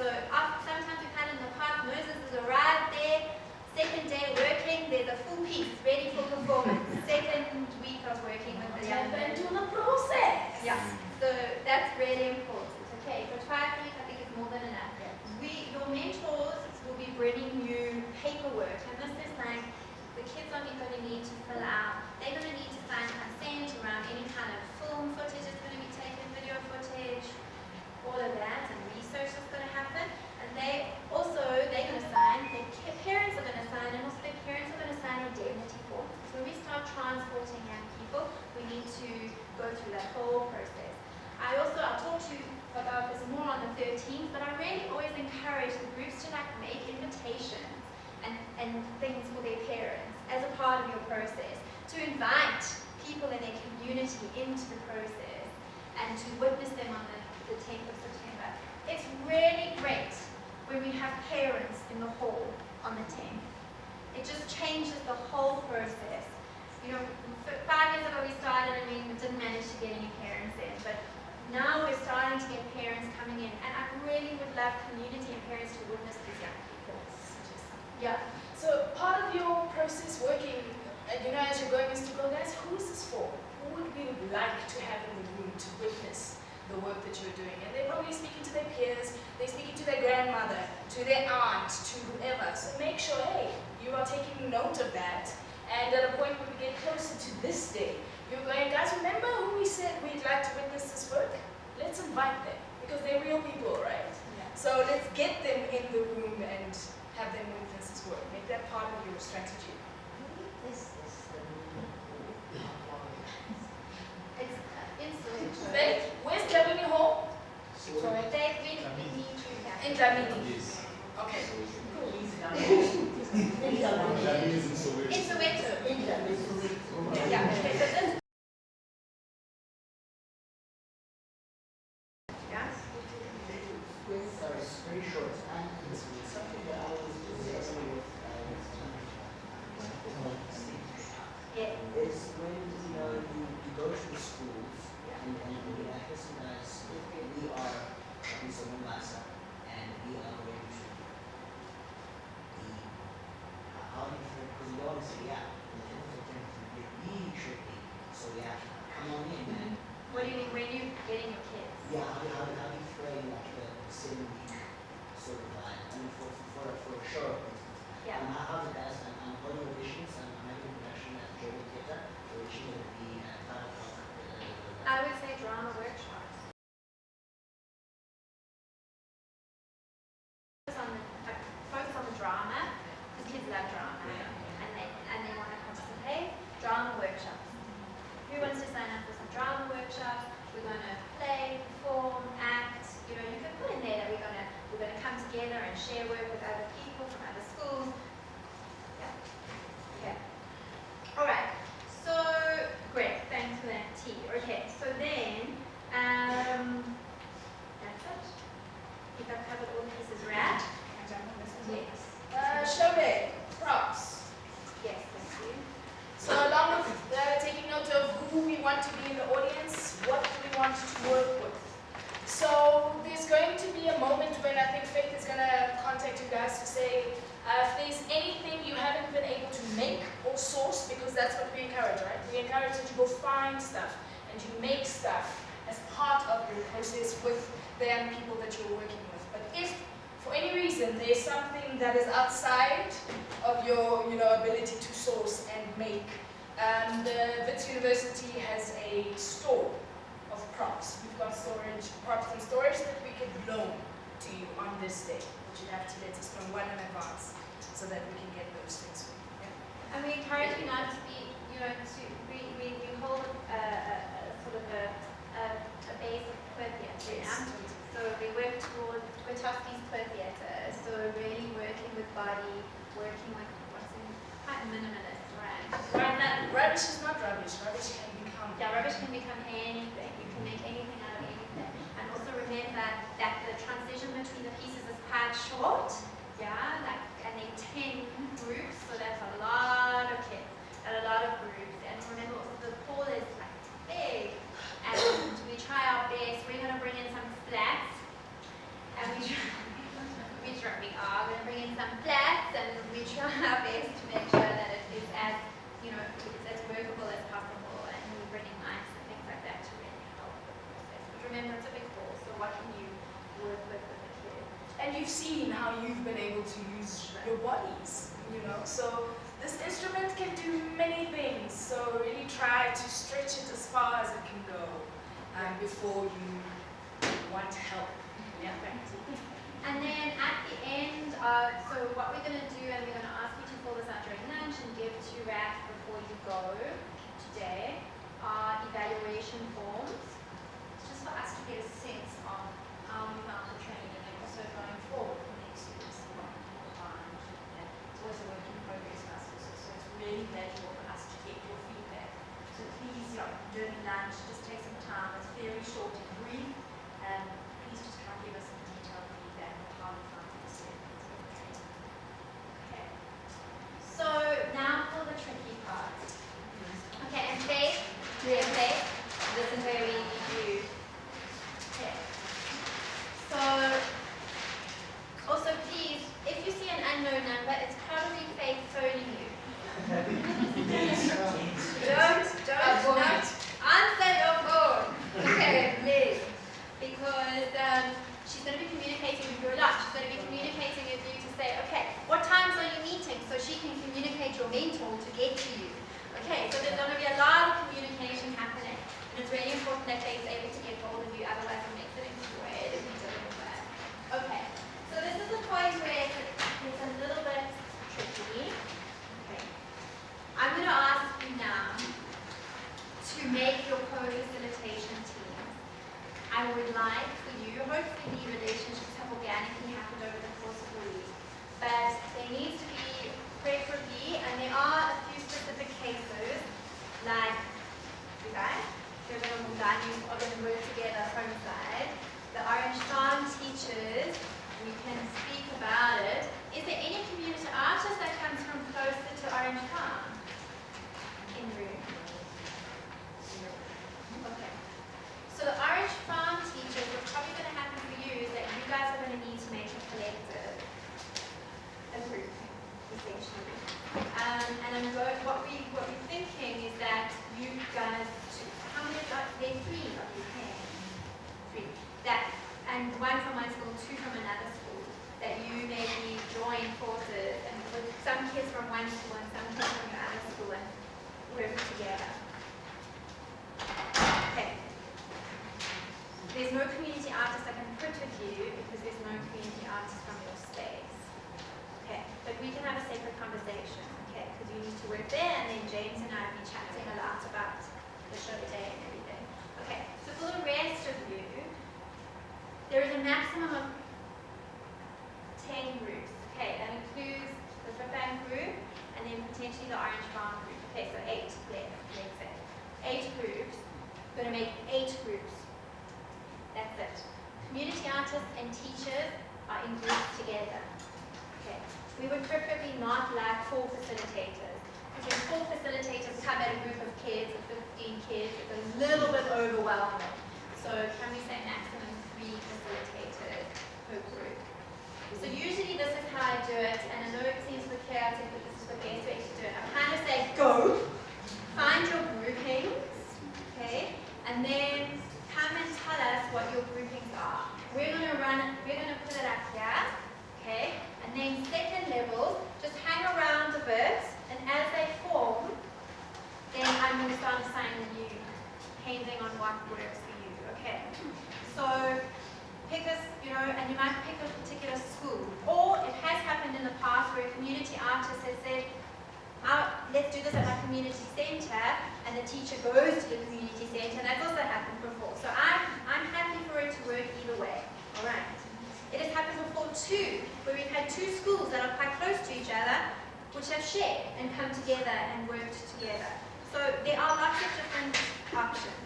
So sometimes we've had in the past, Moses has arrived there, second day working, there's a full piece ready for performance. Second week of working with the young men. To the process. Yeah, so that's really important. Okay, for 5 weeks I think it's more than enough. Your mentors will be bringing you paperwork, and this is like the kids are going to need to fill out. They're going to need to sign consent around any kind of film footage that's going to be taken, video footage, all of that, and research that's going to happen. And they're going to sign, their parents are going to sign, and also their parents are going to sign indemnity forms. So when we start transporting young people, we need to go through that whole process. I'll talk to you about this more on the 13th, but I really always encourage the groups to make invitations and things for their parents as a part of your process, to invite people in their community into the process and to witness them on the 10th of September. It's really great when we have parents in the hall on the 10th. It just changes the whole process. 5 years ago we started and we didn't manage to get any parents in, but now we're starting to get parents coming in, and I really would love community and parents to witness these young people. Yeah. So part of your process working, as you're going is to go, guys, who is this for? Who would we like to have in the room to witness the work that you're doing? And they're probably speaking to their peers, they're speaking to their grandmother, to their aunt, to whoever. So make sure, hey, you are taking note of that. And at a point when we get closer to this day, you're going, guys, remember who we said we'd like to witness this work? Let's invite them, because they're real people, right? Yeah. So let's get them in the room and have them witness this work. Make that part of your strategy. It's influential. Dave, where's Dlamini Hall? Sorry, Dave, we need you here. In Dlamini. Okay. In Soweto. Yeah. Okay, so this. Very short. And something that I was discussing with is when you go to the schools and we act as we are in Somalasa and we are going to the how do you feel? Because you always say, yeah, we should be. So yeah, come on in, man. What do you mean when you getting your kids? Yeah, how do you frame like the same week sort of vibe? I mean, for a show, for instance. Yeah. How did that? I'm holding auditions. I'm having a production at German Theatre. The audition will be at 5 o'clock. I would say drama workshops. Focus on the drama, because kids love drama, and they want to participate. Drama workshops. Who wants to sign up for some drama workshops? We're going to play, perform, act. You can put in there that we're going to come together and share work with other people from other schools. Yeah. Okay. All right. So great. Thanks for that tea. Okay. So then, that's it. I think I've covered all the pieces. Right? Yes. Show day, props. Yes. Thank you. So along with taking note of who we want to be in the audience, what we want to work with. So there's going to be a moment when I think Faith is going to contact you guys to say if there's anything you haven't been able to make or source, because that's what we encourage, right? We encourage that you go find stuff and you make stuff as part of your process with the young people that you're working with. But if for any reason there's something that is outside of your ability to source and make, the Wits University has a store of props. We've got props and storage that we can loan to you on this day, but you have to let us know well in advance so that we can get those things for you. Yeah? And we encourage you not to be, we hold a sort of a base of per theatre. Yes. So we work towards Dichotomies per theatre. So really working with body, working with quite minimalist, right? Rubbish is not rubbish. Rubbish can become. Yeah, rubbish can become anything. You can make anything out of anything. And also remember that the transition between the pieces is quite short. Yeah, and they're 10 groups, so that's a lot of kids and a lot of groups. And remember also the pool is like big, and we try our best. We're going to bring in some flats, and we try. you've seen how you've been able to use your bodies, you know. So this instrument can do many things. So really try to stretch it as far as it can go before you want help. Yeah. And then at the end of, so what we're going to do, and we're going to ask you to fill this out during lunch and give to RAF before you go today, are evaluation forms. It's just for us to get a sense of how you found the training and also going forward for next year. It's always a work in progress for us also, so it's really valuable for us to get your feedback. So please, during lunch, just take some time. It's very short and brief. Please just try and give us some detailed feedback on how you found this. Okay. So now for the tricky part. Okay, and Faith, this is where we need you. Okay. So also please, if you see an unknown number, it's probably Faith phoning you. Don't answer your phone. Okay, please. Because she's going to be communicating with you a lot. She's going to be communicating with you to say, okay, what times are you meeting? So she can communicate your mentor to get to you. Okay, so there's going to be a lot of communication happening. And it's really important that they're able to get hold of you, otherwise it makes it incredibly difficult. Okay, so this is the point where it's a little bit tricky. Okay. I'm going to ask you now to make your co-facilitation team. I would like for you, hopefully the relationships have organically happened over the course of the week, but there needs to be preferably, and there are a few specific cases, like you guys, you're going to work together home side. The Orange Farm teachers, we can speak about it. Is there any community artist that comes from closer to Orange Farm? In the room? Okay. So the Orange Farm teachers, what's probably going to happen for you is that you guys are going to need to make a collective, a group, essentially. And what we're thinking is that you guys, how many are there? 3 of you can? 3. And 1 from one school, 2 from another school. That you maybe join forces and with some kids from one school and some kids from the other school and work together. Okay. There's no community artist I can put with you because there's no community artist from your space. Okay, but we can have a separate conversation, okay, because you need to work there and then James and I will be chatting a lot about the show day and everything. Okay, so for the rest of you, there is a maximum of 10 groups. Okay, that includes the Fitbank group and then potentially the Orange Farm group. Okay, so 8 left, let's say. 8 groups. We're going to make 8 groups. That's it. Community artists and teachers are in groups together. Okay. We would preferably not like 4 facilitators. Because when 4 facilitators come at a group of kids, of 15 kids, it's a little bit overwhelming. So can we say maximum 3 facilitators per group? So usually this is how I do it, and I know it seems a bit chaotic, but this is the best way to do it. I kind of say, go, find your groupings, okay, and then come and tell us what your groupings are. We're going to put it up here, okay, and then second level, just hang around a bit, and as they form, then I'm going to start assigning you, depending on what works for you, okay. So pick us, and you might pick a particular school. Or it has happened in the past where a community artist has said, let's do this at my community center, and the teacher goes to the community center. That's also happened before. So I'm happy for it to work either way. All right. It has happened before too, where we've had 2 schools that are quite close to each other, which have shared and come together and worked together. So there are lots of different options.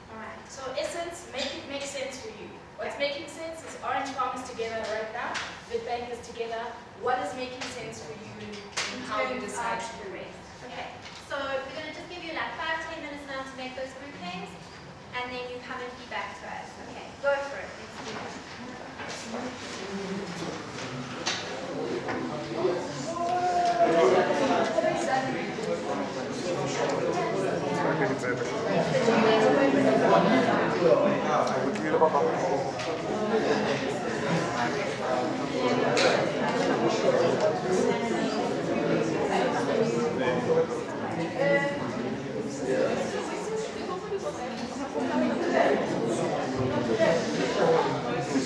All right. So essence, make it make sense for you. What's making sense is Orange Farm is together right now, Fitbank is together. What is making sense for you and how you decide to do it? Okay, so we're going to just give you like 5-10 minutes now to make those groupings, and then you come and feedback to us. Okay, go for it. Let's do it.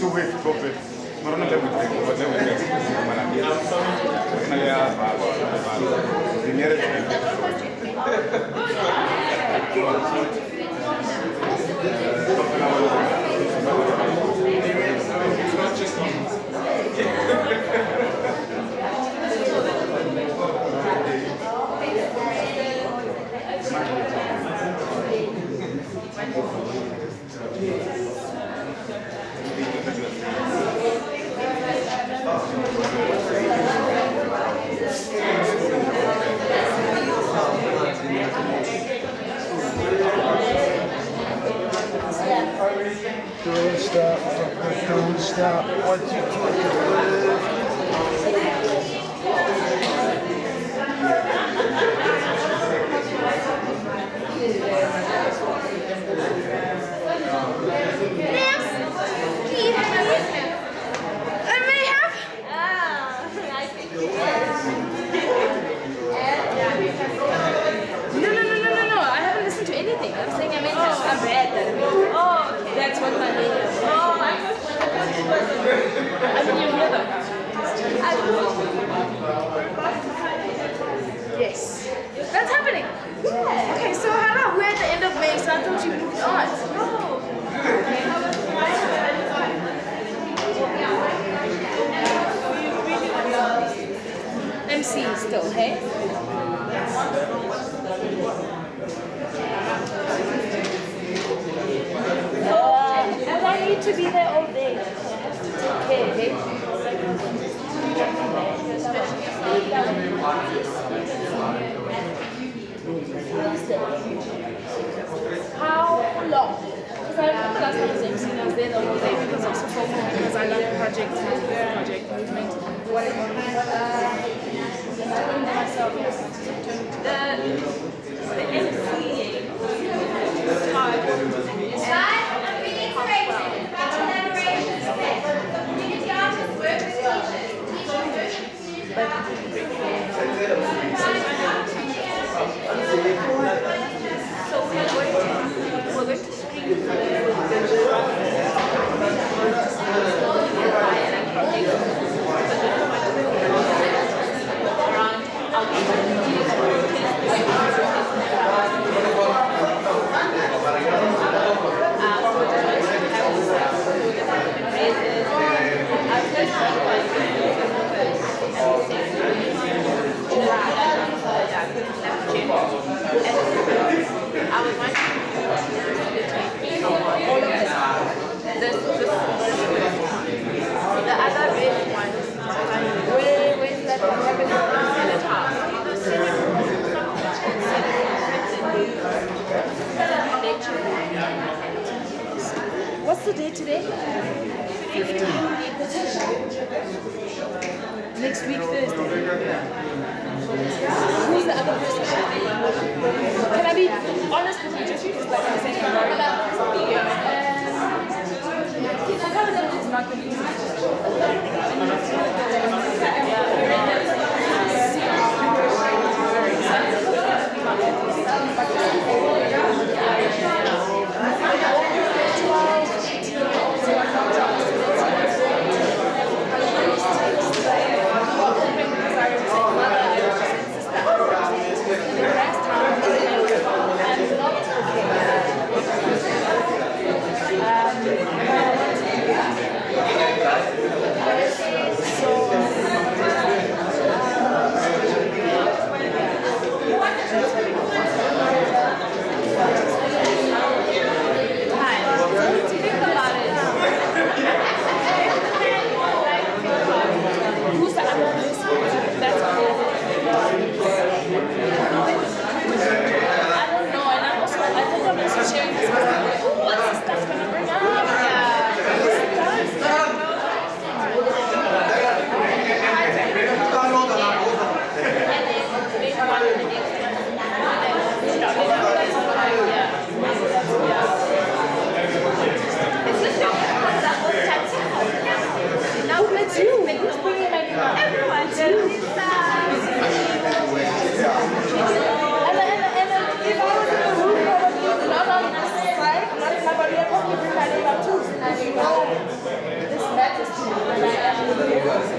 2 weeks profit. Marunong na with malaki. Don't stop what you No. I haven't listened to anything. I'm saying I meant I've read that. Oh, okay. That's what my name is. Oh, I mean, you hear them. Yes. That's happening. Yeah. Okay, so how about we're at the end of May, so I thought you moved on. Oh. MC still, hey? And I need to be there all day. Okay, how long? Because I remember last time I was emceeing, I was there the whole day because I was so focused because I love project movement, whatever. Myself, yes. The MCA part is collaboration space. The community artists work with teachers. Teachers work with community So we're going to screen I was wondering the other red one, where's that one happening? In the top. What's the date today? 15. Next week, Thursday. Who's the other person? Can I be honest with you? Just because, like I'm saying, it's not going to be easy. you.